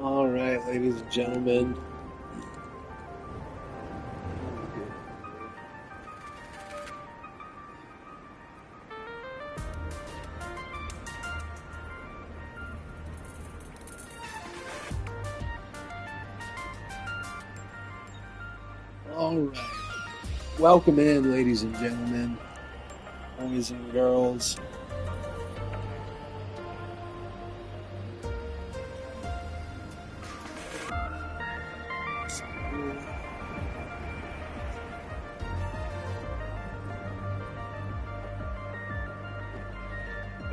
All right, ladies and gentlemen. All right. Welcome in, ladies and gentlemen, boys and girls.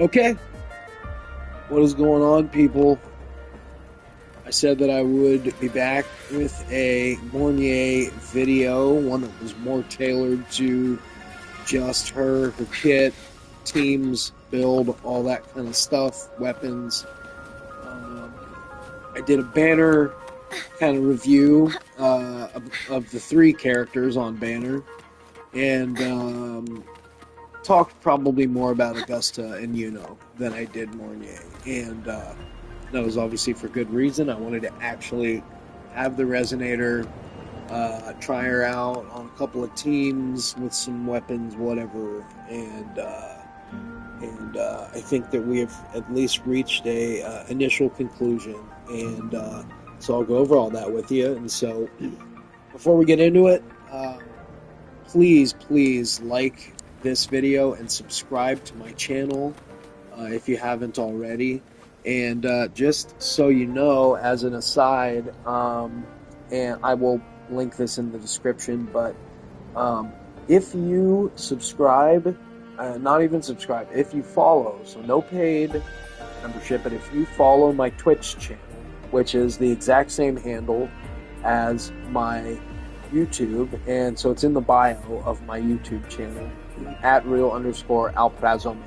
Okay, what is going on, people? I said that I would be back with a Mornye video, one that was more tailored to just her kit, teams, build, all that kind of stuff, weapons. I did a banner kind of review of the three characters on banner, and talked probably more about Augusta and Yuno than I did Mornye, and that was obviously for good reason. I wanted to actually have the resonator, try her out on a couple of teams with some weapons, whatever, and I think that we have at least reached a initial conclusion, and so I'll go over all that with you. And so, before we get into it, please like this video and subscribe to my channel if you haven't already. And just so you know, as an aside, and I will link this in the description, but if you subscribe, not even subscribe, if you follow, so no paid membership, but if you follow my Twitch channel, which is the exact same handle as my YouTube, and so it's in the bio of my YouTube channel, at real_alprazoman.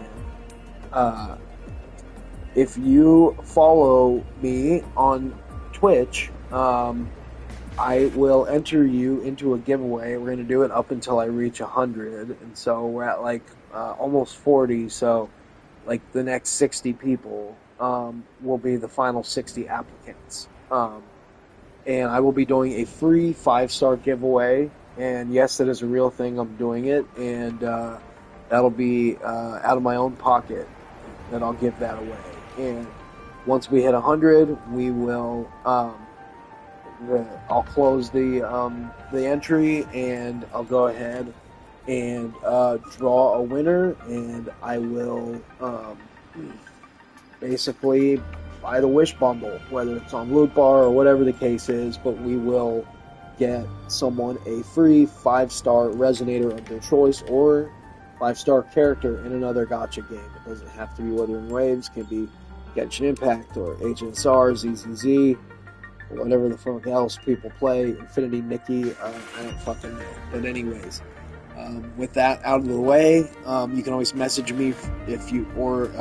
If you follow me on Twitch, I will enter you into a giveaway. We're going to do it up until I reach 100, and so we're at like almost 40, so like the next 60 people will be the final 60 applicants. And I will be doing a free 5-star giveaway, and yes, that is a real thing. I'm doing it, and that'll be out of my own pocket that I'll give that away. And once we hit 100, we will I'll close the entry, and I'll go ahead and draw a winner, and I will basically buy the wish bundle, whether it's on Loot Bar or whatever the case is, but we will get someone a free 5-star resonator of their choice, or 5-star character in another gacha game. It doesn't have to be Wuthering Waves, it can be Genshin Impact or HSR, ZZZ, or whatever the fuck else people play, Infinity Nikki, I don't fucking know. But anyways, with that out of the way, you can always message me if you, or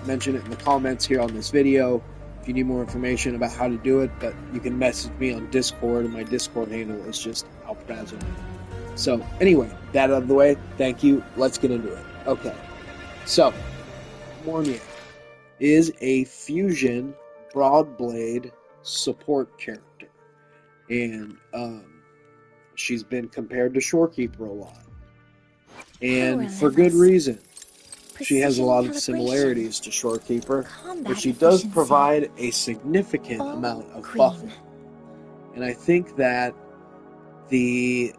mention it in the comments here on this video if you need more information about how to do it. But you can message me on Discord, and my Discord handle is just alprazo. So anyway, that out of the way, thank you. Let's get into it. Okay, so Mornye is a fusion broadblade support character, and she's been compared to Shorekeeper a lot, and for good reason. She has a lot of similarities to Shorekeeper, but she does provide a significant amount of buffing. And I think that the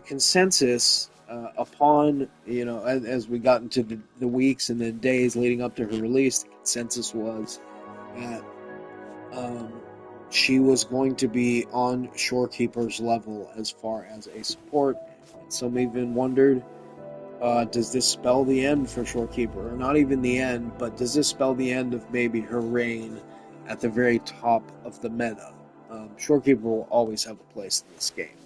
consensus upon, as we got into the weeks and the days leading up to her release, the consensus was that she was going to be on Shorekeeper's level as far as a support. And some even wondered, does this spell the end for Shorekeeper? Or not even the end, but does this spell the end of maybe her reign at the very top of the meta? Shorekeeper will always have a place in this game.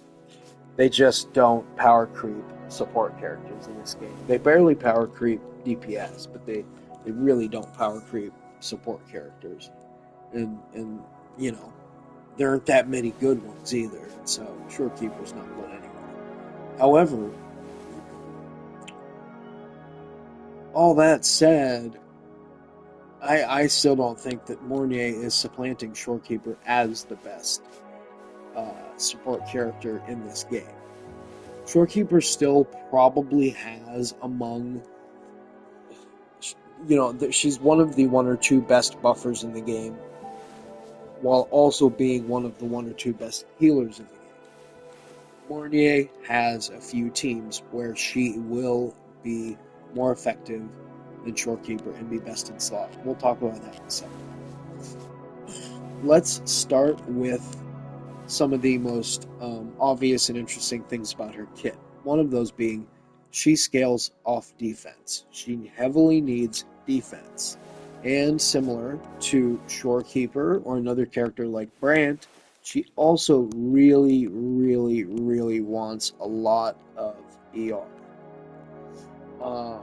They just don't power creep support characters in this game. They barely power creep DPS, but they really don't power creep support characters. And there aren't that many good ones either, so Shorekeeper's not going anywhere. However, all that said, I still don't think that Mornye is supplanting Shorekeeper as the best support character in this game. Shorekeeper still probably has among, she's one of the one or two best buffers in the game, while also being one of the one or two best healers in the game. Mornye has a few teams where she will be more effective than Shorekeeper and be best in slot. We'll talk about that in a second. Let's start with some of the most obvious and interesting things about her kit. One of those being she scales off defense. She heavily needs defense. And similar to Shorekeeper or another character like Brant, she also really, really, really wants a lot of ER. Um,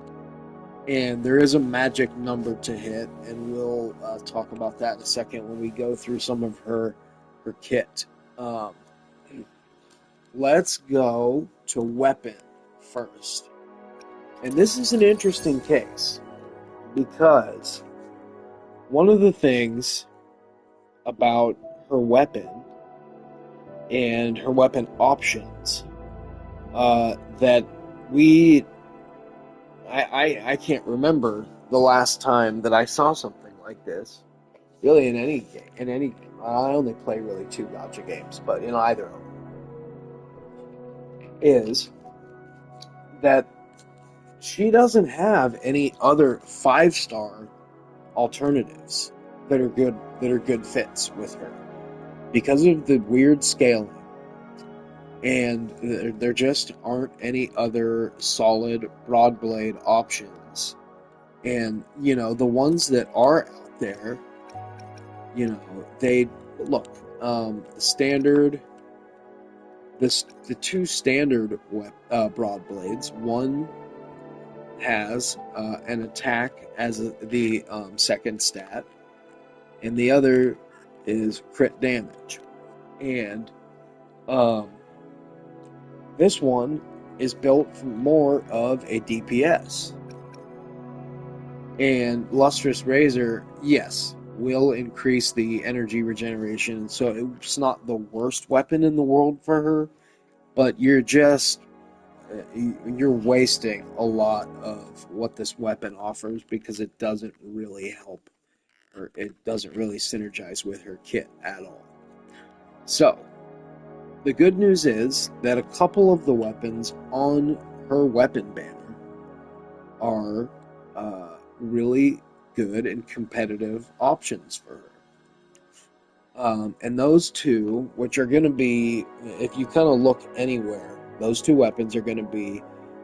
and there is a magic number to hit, and we'll talk about that in a second when we go through some of her kit. Um, let's go to weapon first. And this is an interesting case because one of the things about her weapon and her weapon options that we I can't remember the last time that I saw something like this. Really, in any game, I only play really two gotcha games, but in either of them, is that she doesn't have any other 5-star alternatives that are good fits with her because of the weird scaling, and there just aren't any other solid broad blade options. And the ones that are out there, they look the standard. The two standard broad blades. One has an attack as the second stat, and the other is crit damage. And this one is built for more of a DPS. And Lustrous Razor, yes, will increase the energy regeneration, so it's not the worst weapon in the world for her, but you're wasting a lot of what this weapon offers because it doesn't really help, or it doesn't really synergize with her kit at all. So, the good news is that a couple of the weapons on her weapon banner are really good and competitive options for her. And those two, which are going to be, if you kind of look anywhere, those two weapons are going to be,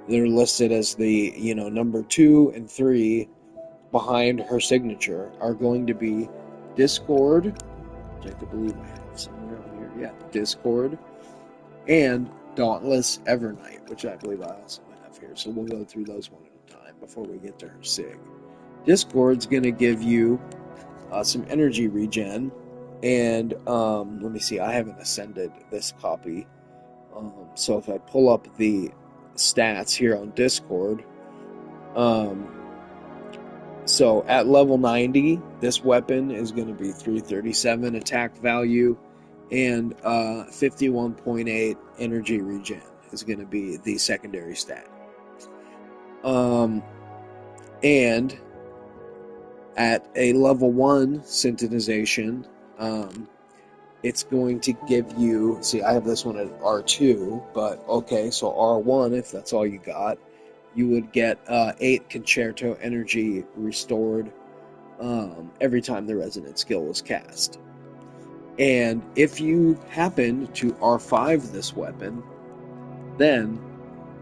they're listed as the, number 2 and 3 behind her signature, are going to be Discord, which I believe I have somewhere on here, yeah, Discord, and Dauntless Evernight, which I believe I also have here. So we'll go through those one at a time before we get to her sig. Discord's going to give you some energy regen, and let me see, I haven't ascended this copy, so if I pull up the stats here on Discord, so at level 90, this weapon is going to be 337 attack value, and 51.8 energy regen is going to be the secondary stat. And at a level 1 syntonization, it's going to give you, see, I have this one at R2, but okay, so R1, if that's all you got, you would get 8 concerto energy restored every time the resonant skill was cast. And if you happen to R5 this weapon, then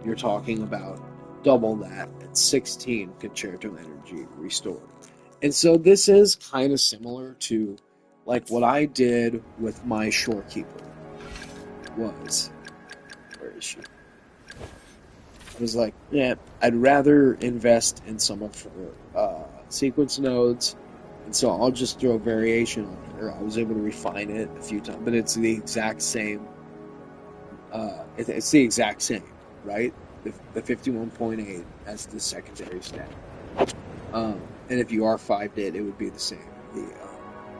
you're talking about double that at 16 concerto energy restored. And so this is kind of similar to like what I did with my Shorekeeper was, where is she? I was like, yeah, I'd rather invest in some of her sequence nodes, and so I'll just throw a variation on her. I was able to refine it a few times, but it's the exact same. It's the exact same, right? The 51.8 as the secondary stat. And And if you are 5'd, it would be the same. The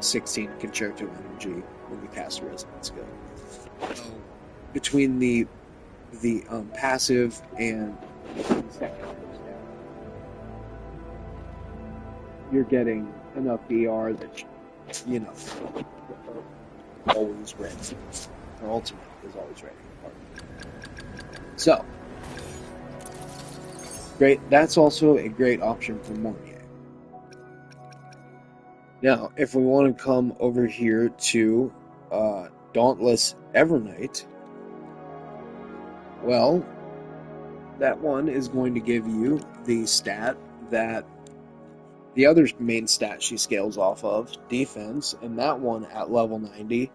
16 concerto energy when you cast a resonant skill. So between the passive and the secondary stat, you're getting enough ER that you are always ready. Or ultimate is always ready. So great. That's also a great option for Mornye. Now, if we want to come over here to Dauntless Evernight, well, that one is going to give you the stat that the other main stat she scales off of, defense, and that one at level 90,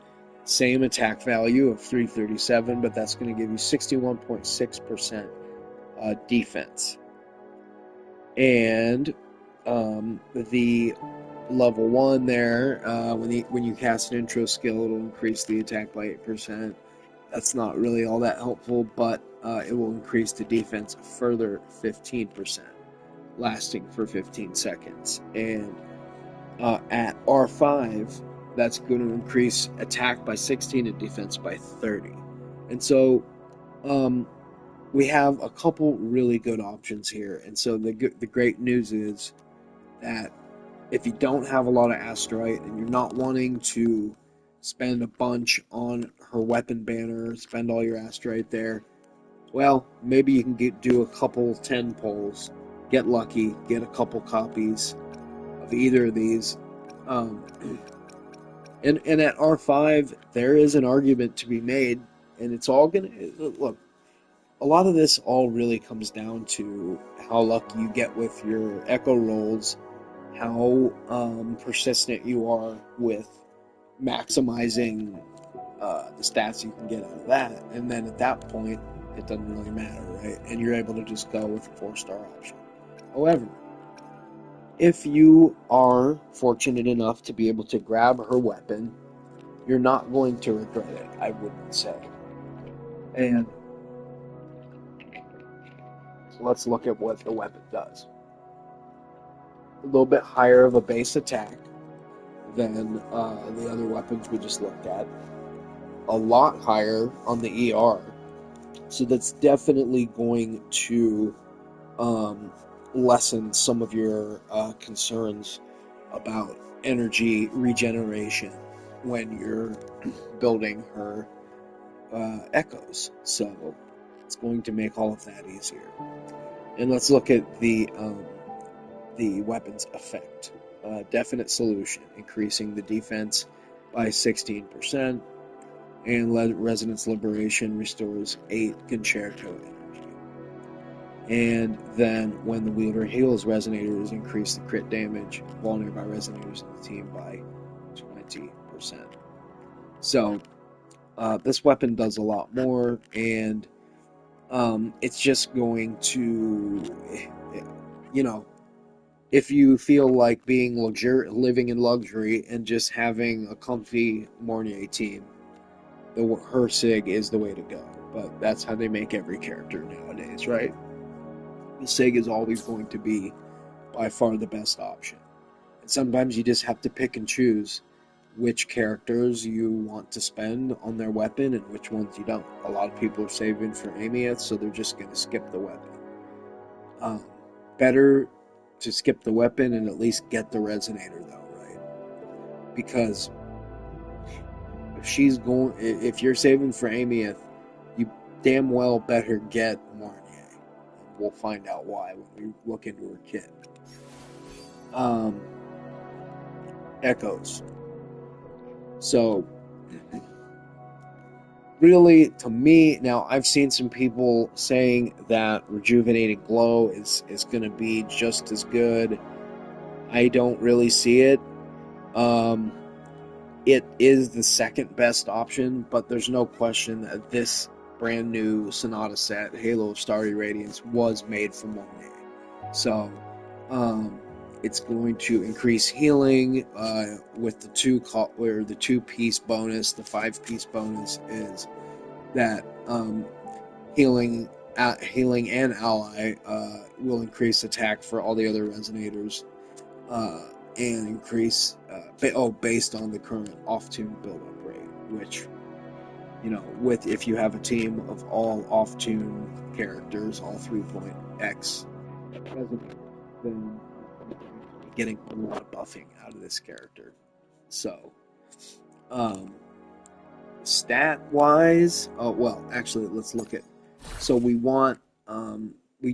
same attack value of 337, but that's going to give you 61.6% defense. And the level 1 there, when you cast an intro skill, it'll increase the attack by 8%. That's not really all that helpful, but it will increase the defense a further 15%, lasting for 15 seconds. And at R5, that's going to increase attack by 16 and defense by 30. And so we have a couple really good options here. And so the great news is that if you don't have a lot of asteroid and you're not wanting to spend a bunch on her weapon banner, spend all your asteroid there, well, maybe you can do a couple 10 pulls, get lucky, get a couple copies of either of these. And at R5, there is an argument to be made, and it's all going to... Look, a lot of this all really comes down to how lucky you get with your echo rolls, how persistent you are with maximizing the stats you can get out of that, and then at that point it doesn't really matter, right? And you're able to just go with a 4-star option. However, if you are fortunate enough to be able to grab her weapon, you're not going to regret it, I wouldn't say. And let's look at what the weapon does. A little bit higher of a base attack than the other weapons we just looked at. A lot higher on the ER. So that's definitely going to lessen some of your concerns about energy regeneration when you're building her echoes. So it's going to make all of that easier. And let's look at the weapon's effect. Definite solution, increasing the defense by 16%, and Resonance Liberation restores 8 concerto energy. And then when the wielder heals resonators, increase the crit damage of all nearby resonators in the team by 20%. So this weapon does a lot more, and it's just going to, if you feel like being living in luxury and just having a comfy Mornye team, her SIG is the way to go. But that's how they make every character nowadays, right? The SIG is always going to be by far the best option. And sometimes you just have to pick and choose which characters you want to spend on their weapon and which ones you don't. A lot of people are saving for Amieth, so they're just going to skip the weapon. Better to skip the weapon and at least get the resonator, though, right? Because if you're saving for Amieth, you damn well better get Mornye. We'll find out why when we look into her kit. Echoes. So, really, to me, now I've seen some people saying that Rejuvenating Glow is going to be just as good. I don't really see it. It is the second best option, but there's no question that this brand new Sonata set, Halo of Starry Radiance, was made for Mornye. So, it's going to increase healing with the 2-piece bonus. The 5-piece bonus is that healing and ally will increase attack for all the other resonators. and increase based on the current off-tune build-up rate, which, you know, with if you have a team of all off-tune characters, all 3.x resonate, then you're getting a lot of buffing out of this character. So, um, stat wise, oh well, actually, let's look at. So we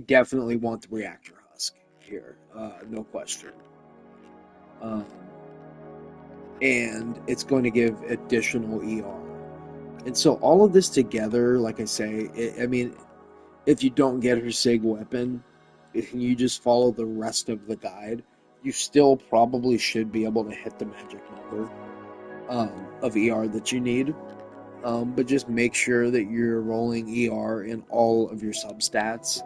definitely want the reactor husk here, no question. Um, and it's going to give additional ER. And so all of this together, like I say, I mean, if you don't get her SIG weapon, if you just follow the rest of the guide, you still probably should be able to hit the magic number of ER that you need. But just make sure that you're rolling ER in all of your substats.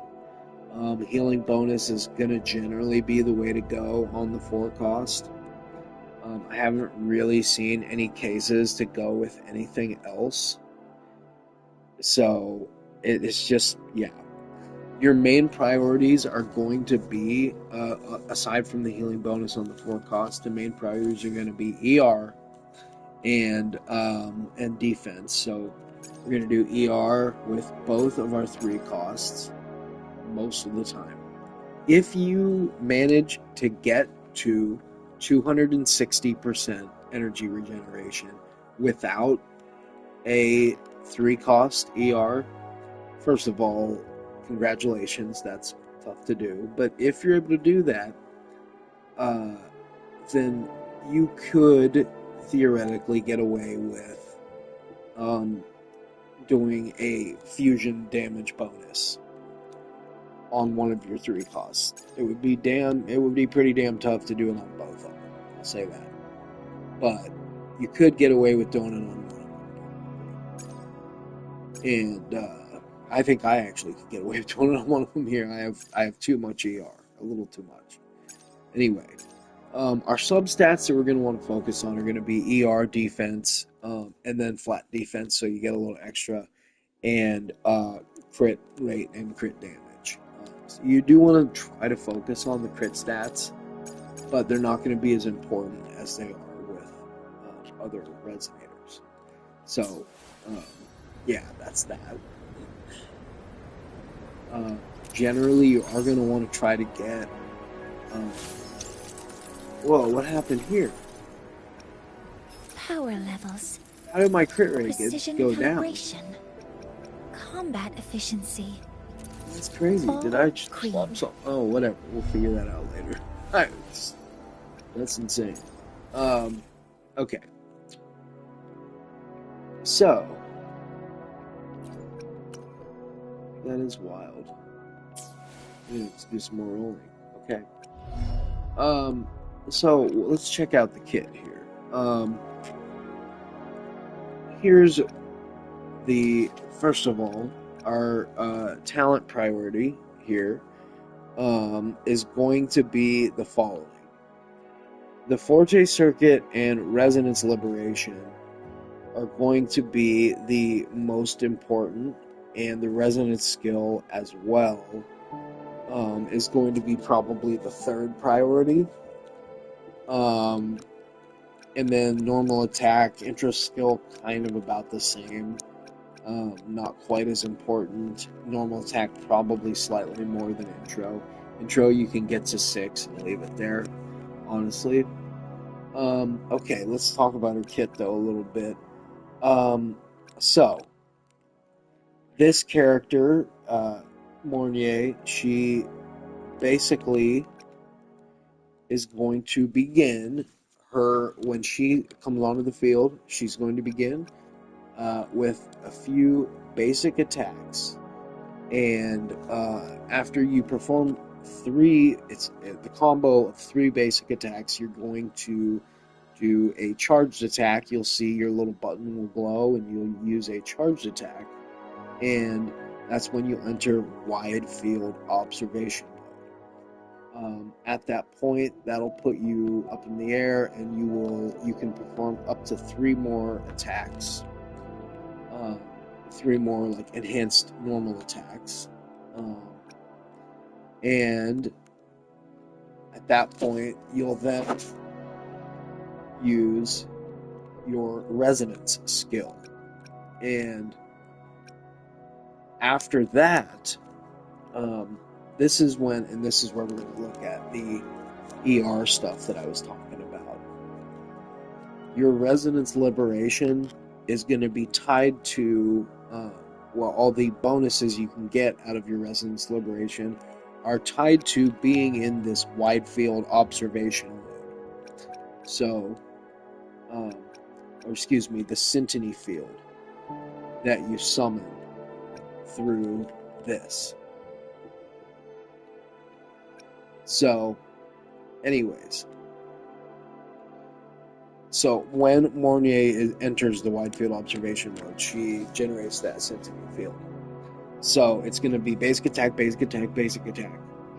Healing bonus is going to generally be the way to go on the 4 cost. I haven't really seen any cases to go with anything else. So it's just, yeah. Your main priorities are going to be, aside from the healing bonus on the 4 cost, the main priorities are going to be ER and defense. So we're going to do ER with both of our 3 costs most of the time. If you manage to get to 260% energy regeneration without a 3 cost ER, first of all, congratulations, that's tough to do. But if you're able to do that, then you could theoretically get away with doing a fusion damage bonus on one of your 3 costs. It would be pretty damn tough to do it on both of them. I'll say that. But you could get away with doing it on one of them. And I think I actually could get away with doing it on one of them here. I have too much ER, a little too much. Anyway, our substats that we're going to want to focus on are going to be ER, defense, and then flat defense, so you get a little extra, and crit rate and crit damage. So you do want to try to focus on the crit stats, but they're not going to be as important as they are with other resonators. So, yeah, that's that. Generally, you are going to want to try to get. Whoa, what happened here? Power levels. How did my crit rate go calibration. down? Combat efficiency. That's crazy. Did I just swap some? Oh, whatever. We'll figure that out later. Alright, that's insane. Okay. So, that is wild. Let's do some more rolling. Okay. So let's check out the kit here. Here's the first of all, our talent priority here is going to be the following: the Forte Circuit and Resonance Liberation are going to be the most important, and the Resonance skill as well is going to be probably the 3rd priority. And then normal attack, interest skill, kind of about the same. Not quite as important. Normal attack probably slightly more than intro. Intro you can get to 6 and leave it there, honestly. Okay, let's talk about her kit though a little bit. So this character, Mornye, she basically is going to begin when she comes onto the field, she's going to begin with a few basic attacks, and after you perform 3, it's the combo of 3 basic attacks. You're going to do a charged attack. You'll see your little button will glow, and you'll use a charged attack, and that's when you enter wide field observation. At that point, that'll put you up in the air, and you can perform up to 3 more attacks, 3 more like enhanced normal attacks, and At that point, you'll then use your resonance skill. And after that, this is when, and this is where we're going to look at the ER stuff that I was talking about. Your resonance liberation is going to be tied to, all the bonuses you can get out of your resonance liberation are tied to being in this wide field observation mode. So, the syntony field that you summon through this. So, anyways, so when Mornye enters the wide field observation mode, she generates that syntony field. So it's going to be basic attack,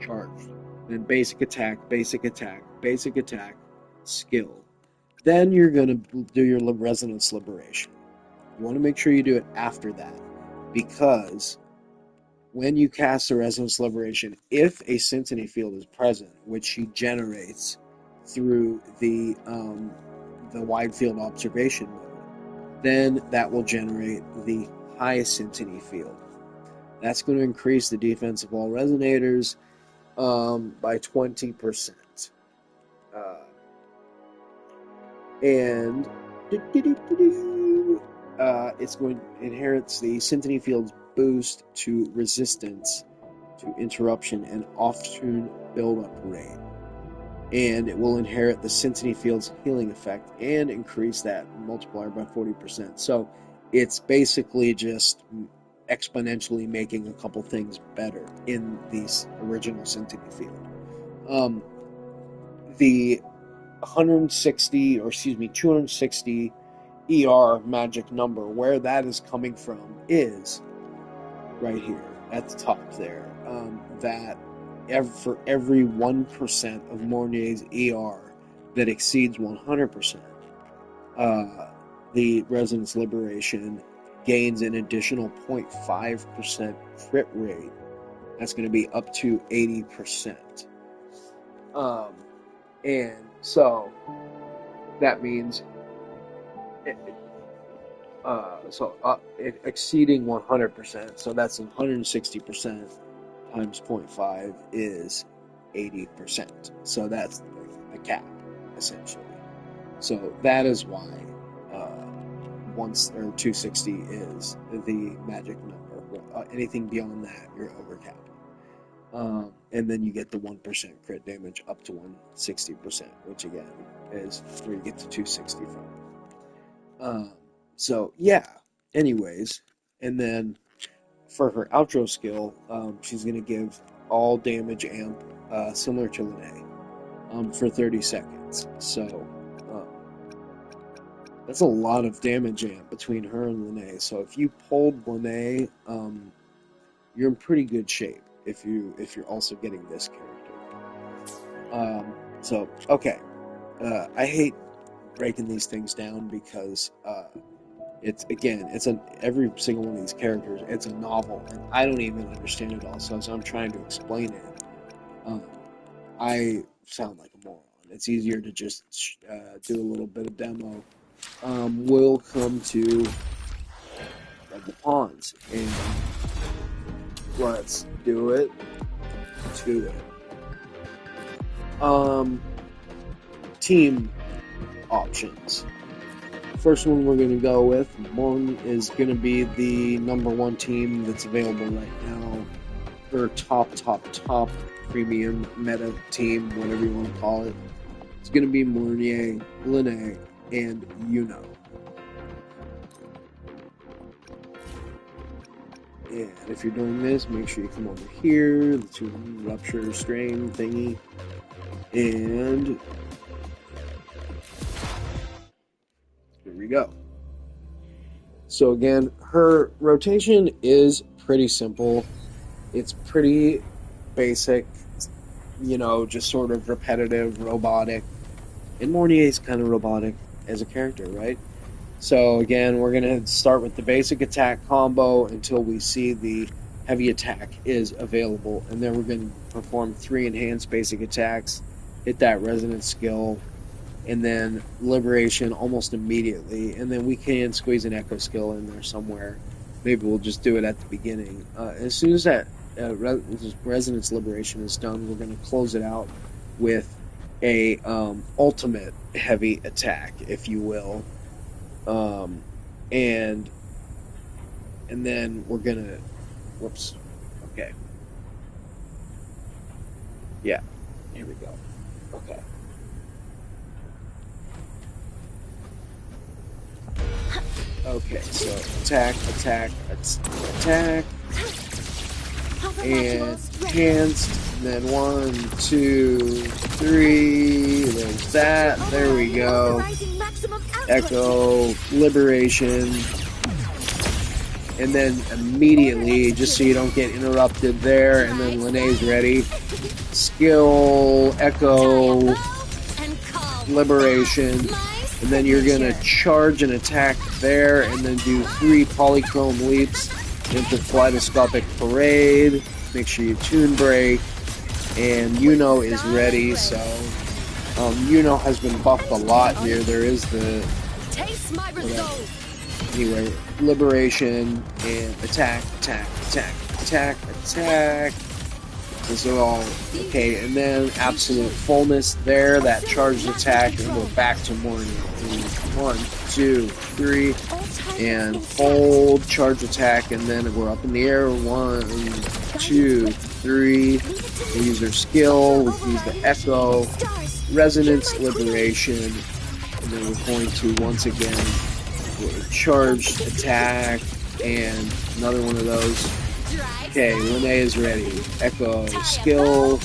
charged. Then basic attack, skill. Then you're going to do your resonance liberation. You want to make sure you do it after that, because when you cast the resonance liberation, if a syntony field is present, which she generates through the wide field observation mode, then that will generate the high syntony field. That's going to increase the defense of all resonators by 20%. And it's going to inherits the syntony field's boost to resistance to interruption and off-tune build-up rate. And it will inherit the syntony field's healing effect and increase that multiplier by 40%. So it's basically just exponentially making a couple things better in the original syntony field. The 260 ER magic number, where that is coming from is right here at the top there. That for every 1% of Mornye's ER that exceeds 100%, the resonance liberation gains an additional 0.5% crit rate. That's going to be up to 80%. And so that means exceeding 100%. So that's 160% times 0.5 is 80%. So that's the cap, essentially. So that is why 260 is the magic number. Anything beyond that, you're overcapped. And then you get the 1% crit damage up to 160%, which again is where you get to 260 from. So yeah. Anyways, and then for her outro skill, she's gonna give all damage amp similar to Lene for 30 seconds. So that's a lot of damage amp between her and Lene. So if you pulled Lene, you're in pretty good shape if you're also getting this character. Okay. I hate breaking these things down because every single one of these characters, it's a novel, and I don't even understand it all. So as I'm trying to explain it, I sound like a moron. It's easier to just do a little bit of demo. We'll come to the pawns, and let's do it to it. Team options. First one we're going to go with, Morn, is going to be the number one team that's available right now. Her top premium meta team, whatever you want to call it. It's going to be Mornye, Lene, and Yuno. And if you're doing this, make sure you come over here, the two rupture strain thingy, and here we go. So again, her rotation is pretty simple. It's pretty basic, just sort of repetitive, robotic. And Mornye is kind of robotic as a character, right? So again, we're going to start with the basic attack combo until we see the heavy attack is available. And then we're going to perform 3 enhanced basic attacks hit that resonance skill, and then liberation almost immediately, and then we can squeeze an echo skill in there somewhere. Maybe we'll just do it at the beginning. As soon as that resonance liberation is done, we're going to close it out with a ultimate heavy attack, if you will, and then we're gonna, whoops, okay, yeah, here we go, okay. Okay, so attack, and enhanced, and then 1, 2, 3, there's that, there we go, echo, liberation, and then immediately, just so you don't get interrupted there, and then Linnea's ready, skill, echo, liberation, and then you're going to charge an attack there, and then do 3 polychrome leaps into Kaleidoscopic Parade. Make sure you tune break, and Yuno is ready, so Yuno has been buffed a lot here. There is the... Anyway, liberation, and attack. Those are all okay, and then absolute fullness there, that charged attack, and we're back to Mornye. 1, 2, 3, and hold, charge attack, and then we're up in the air. 1, 2, 3. We use our skill, we use the echo, resonance, liberation, and then we're going to once again charged attack, and another one of those. Okay, Linnea is ready. Echo, skill,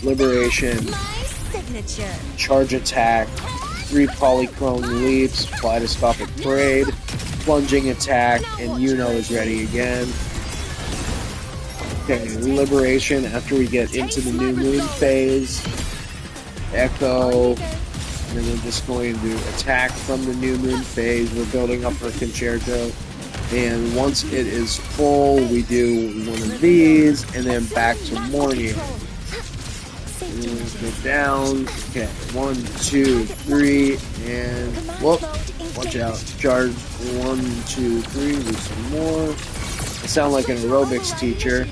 liberation, charge attack, 3 polychrome leaps, Kaleidoscopic Parade, plunging attack, and Yuno is ready again. Okay, liberation after we get into the new moon phase. Echo, and then we're just going to attack from the new moon phase. We're building up our concerto. And once it is full, we do one of these, and then back to Mornye. Go down. Okay, 1, 2, 3, and whoop! Watch out! Charge. 1, 2, 3. Do some more. I sound like an aerobics teacher.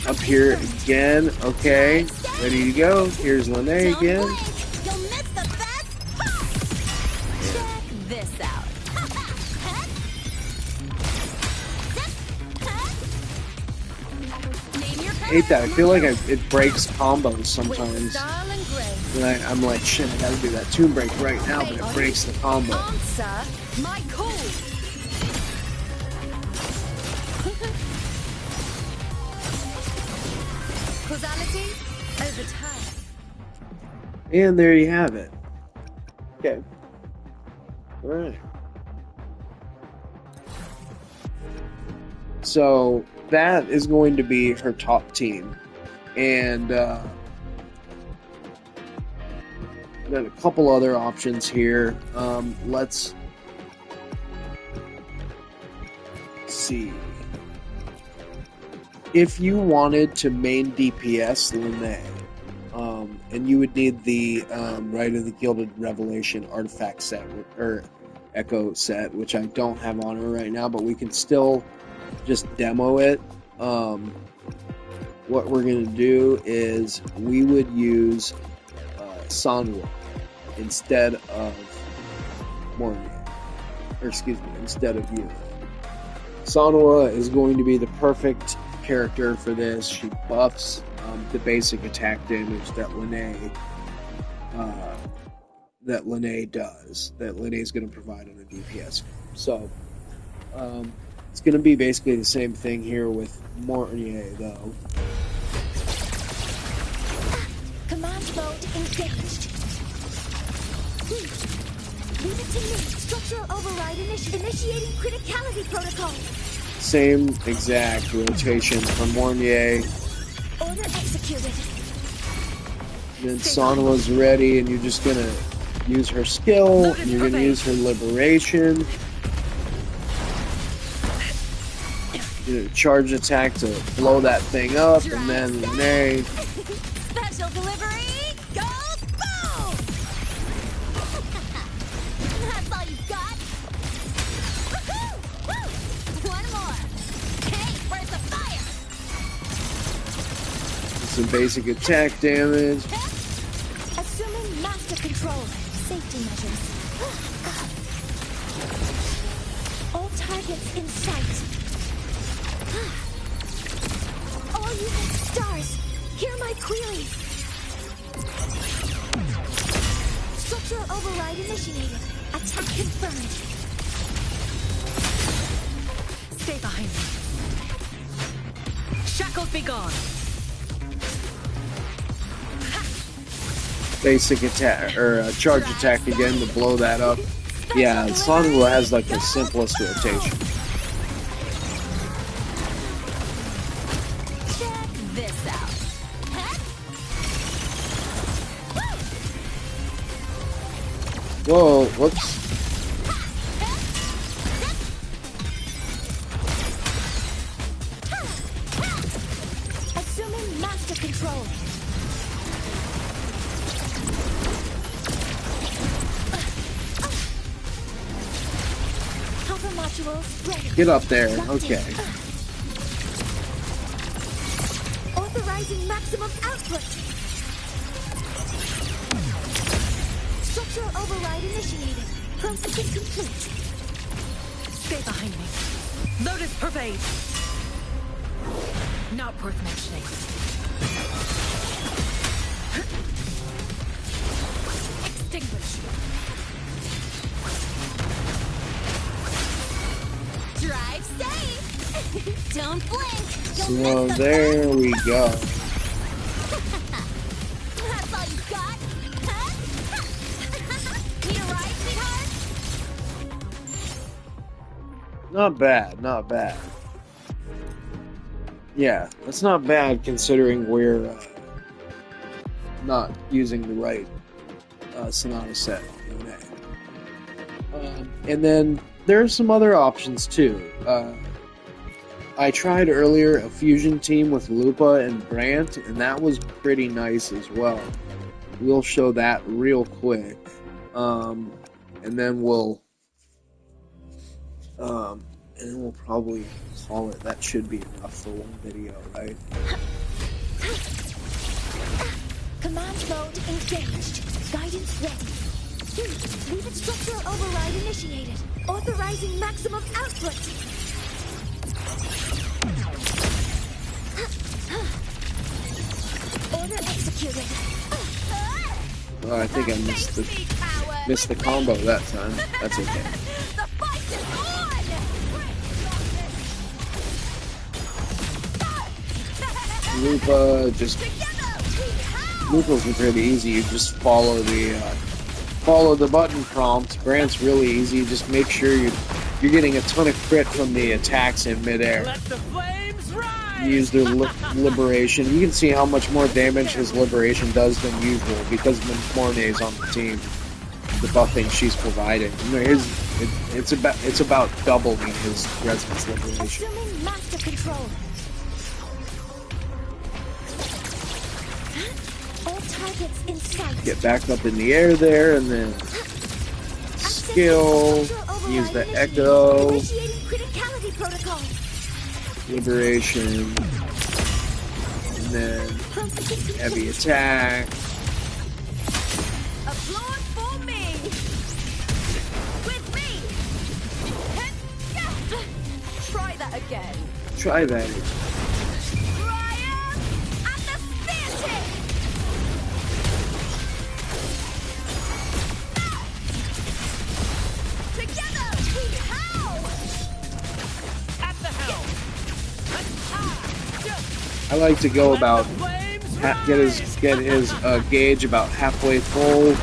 Up here again. Okay, ready to go. Here's Linnea again. I hate that. I feel like it breaks combos sometimes. And I'm like, shit, I gotta do that tune break right now, but it breaks the combo. And there you have it. Okay. Alright. So that is going to be her top team. And got a couple other options here. Let's see. If you wanted to main DPS Linnea, and you would need the Rite of the Gilded Revelation artifact set, or Echo set, which I don't have on her right now, but we can still just demo it. What we're going to do is we would use Sanwa instead of Mornye, or excuse me, instead of you. Sanwa is going to be the perfect character for this. She buffs the basic attack damage that Linnea does, that Linnea is going to provide on a DPS. So it's going to be basically the same thing here with Mornye, though. Command mode engaged. Leave it to me. Structural override initiating criticality protocol. Same exact rotation for Mornye. Order executed. And then Sanwa's ready, and you're just going to use her skill, and you're going to use her liberation. charge attack to blow that thing up, and then grenade. Special delivery, go boom! That's all you've got? Woohoo! Woo! One more. Hey, where's the fire? Some basic attack damage. Assuming master control. Safety measures. All targets in sight. All unit stars. Hear my query. Structural override initiated. Attack confirmed. Stay behind me. Shackles be gone. Basic attack or charge attack again to blow that up. Yeah, Sonic has like the simplest rotation. Check this out. Whoa, whoops. Assuming master control. Hover modules ready. Get up there. Okay. Authorizing maximum output. Structural override initiated. Processing complete. Stay behind me. Lotus pervade. Not worth mentioning. Extinguish. Drive safe. Don't blink. So You'll miss the there we go. That's all you got? Huh? Need a ride, sweetheart? Not bad, not bad. Yeah, that's not bad considering we're not using the right Sonata set. And then there's some other options too. I tried earlier a fusion team with Lupa and Brant, and that was pretty nice as well. We'll show that real quick, and then we'll probably call it. That should be enough for one video, right? Command mode engaged. Guidance ready. Leave it structural override initiated. Authorizing maximum output. Order executed. Oh, I think I missed the combo that time. That's okay. The fight is on! Lupa Lupa's pretty easy. You just follow the button prompts. Brant's really easy. Just make sure you're getting a ton of crit from the attacks in midair. Let the flames rise. Use their liberation. You can see how much more damage his liberation does than usual because when Mornye is on the team, the buffing she's providing. It's about doubling his resonance liberation. Assuming master control. All targets in sight. Get back up in the air there, and then skill. Use the echo. Initiating criticality protocol. Liberation, and then heavy attack. Applaud for me. With me. Try that again. Try that. Triumph at the spear tip. Together, we how? At the helm. I like to go about get his gauge about halfway full.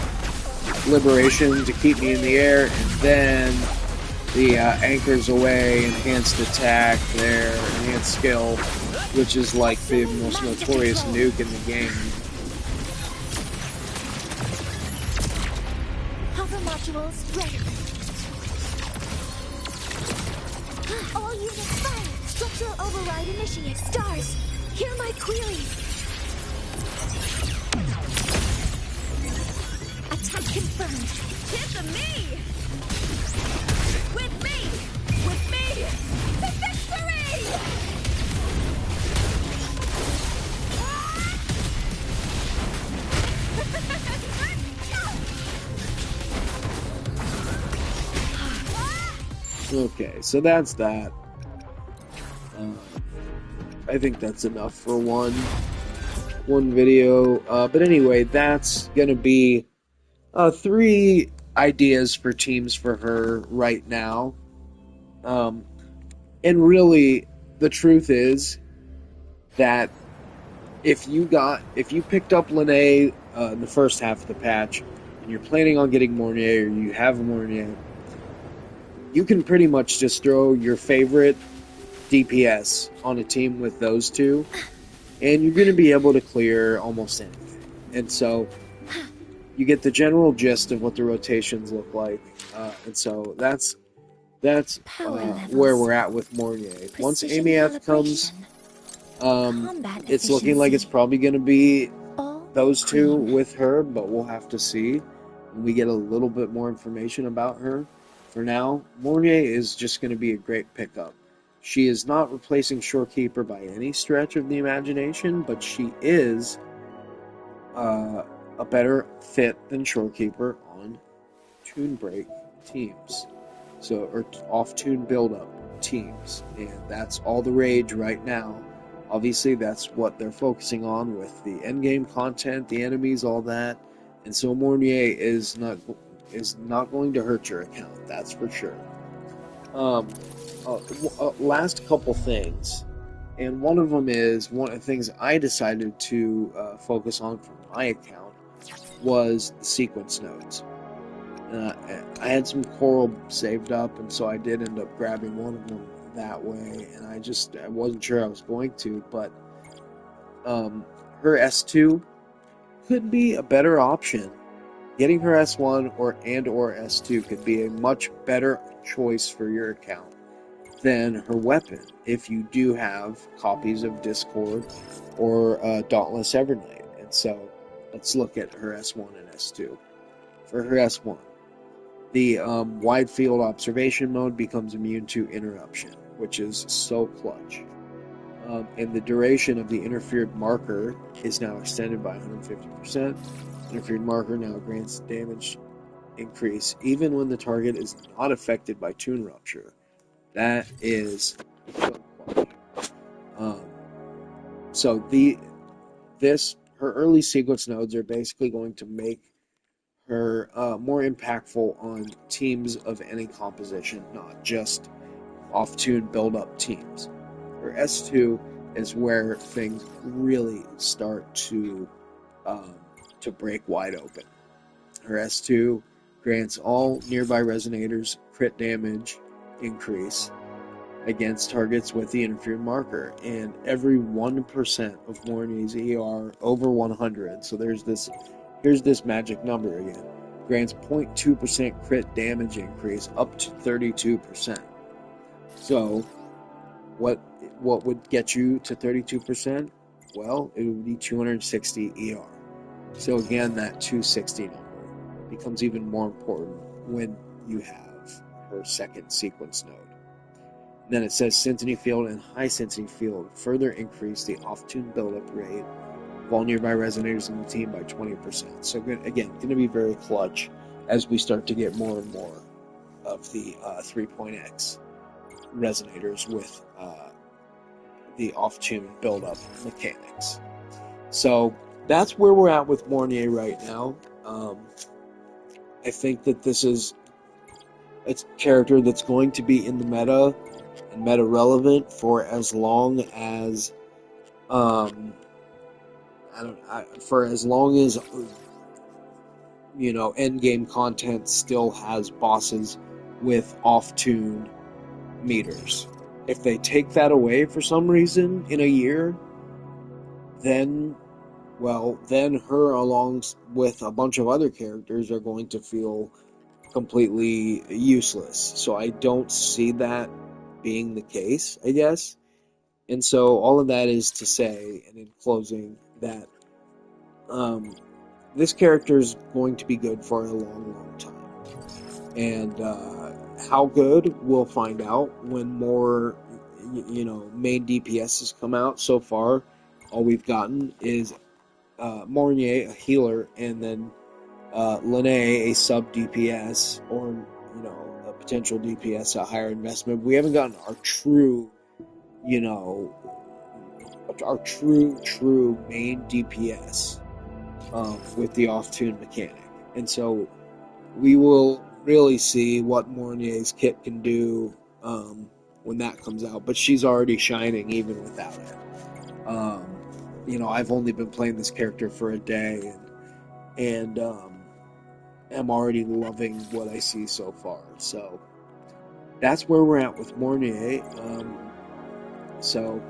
Liberation to keep me in the air, and then the anchors away, enhanced attack there, enhanced skill, which is like the most notorious nuke in the game. Hover modules ready. All units fired. Structural override initiate. Stars, hear my queries. Attack confirmed. Hit the me! With me! With me! To victory! Okay, so that's that. I think that's enough for one video. But anyway, that's gonna be 3 ideas for teams for her right now. And really, the truth is that if you picked up Lene in the first half of the patch, and you're planning on getting Mornye, or you have Mornye, you can pretty much just throw your favorite DPS on a team with those two, and you're going to be able to clear almost anything. And so you get the general gist of what the rotations look like. And so that's where we're at with Mornye. Once Amiath comes, it's looking like it's probably going to be those two with her, but we'll have to see when we get a little bit more information about her. For now, Mornye is just going to be a great pickup. She is not replacing Shorekeeper by any stretch of the imagination, but she is a better fit than Shorekeeper on tune break teams. Or off-tune build-up teams. And that's all the rage right now. Obviously, that's what they're focusing on with the endgame content, the enemies, all that. And so Mornye is not going to hurt your account, that's for sure. Last couple things, and one of them is one of the things I decided to focus on for my account was the sequence nodes. I had some coral saved up, and so I did end up grabbing one of them that way, and I wasn't sure I was going to, but her S2 could be a better option. Getting her S1 or S2 could be a much better choice for your account than her weapon if you do have copies of Discord or Dauntless Evernight. And so let's look at her S1 and S2. For her S1, the wide field observation mode becomes immune to interruption, which is so clutch. And the duration of the interfered marker is now extended by 150%. Interfered marker now grants damage increase even when the target is not affected by tune rupture. That is so clutch. So her early sequence nodes are basically going to make her more impactful on teams of any composition, not just off-tune build-up teams. Her S2 is where things really start to break wide open. Her S2 grants all nearby resonators crit damage increase against targets with the interfered marker, and every 1% of Mornye's ER over 100, so here's this magic number again, grants 0.2% crit damage increase up to 32%. So what would get you to 32%? Well, it would be 260 ER. So again, that 260 number becomes even more important when you have her second sequence node. And then it says Symphony Field and High Symphony Field further increase the off-tune buildup rate of all nearby resonators in the team by 20%. So again, going to be very clutch as we start to get more and more of the 3.x resonators with the off-tune build-up mechanics. So that's where we're at with Mornye right now. I think that this is a character that's going to be in the meta and meta relevant for as long as end game content still has bosses with off-tune meters. If they take that away for some reason in a year, then her along with a bunch of other characters are going to feel completely useless. So I don't see that being the case, I guess. And so all of that is to say, and in closing, that this character is going to be good for a long, long time. And how good, we'll find out when more, main DPSs come out. So far, all we've gotten is Mornye, a healer, and then Lene, a sub DPS, or a potential DPS at higher investment. We haven't gotten our true, you know, our true main DPS with the off-tune mechanic, and so we will really see what Mornye's kit can do when that comes out. But she's already shining even without it. I've only been playing this character for a day, and am already loving what I see so far. So that's where we're at with Mornye. So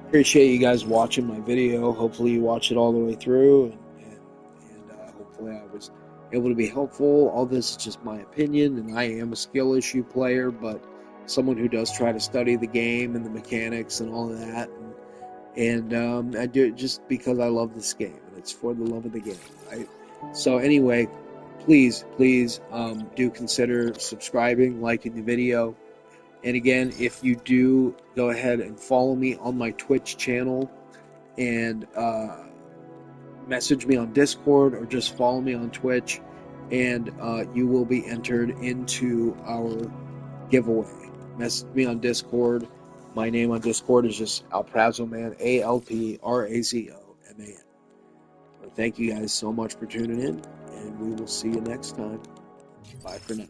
appreciate you guys watching my video. Hopefully you watch it all the way through, and hopefully I was able to be helpful. All this is just my opinion, and I am a skill issue player, but someone who does try to study the game and the mechanics and all of that. And I do it just because I love this game, and it's for the love of the game, right? So anyway, please do consider subscribing, liking the video. And again, if you do, go ahead and follow me on my Twitch channel, and message me on Discord, or just follow me on Twitch, and you will be entered into our giveaway. Message me on Discord. My name on Discord is just Alprazoman, ALPRAZOMAN. Thank you guys so much for tuning in, and we will see you next time. Bye for now.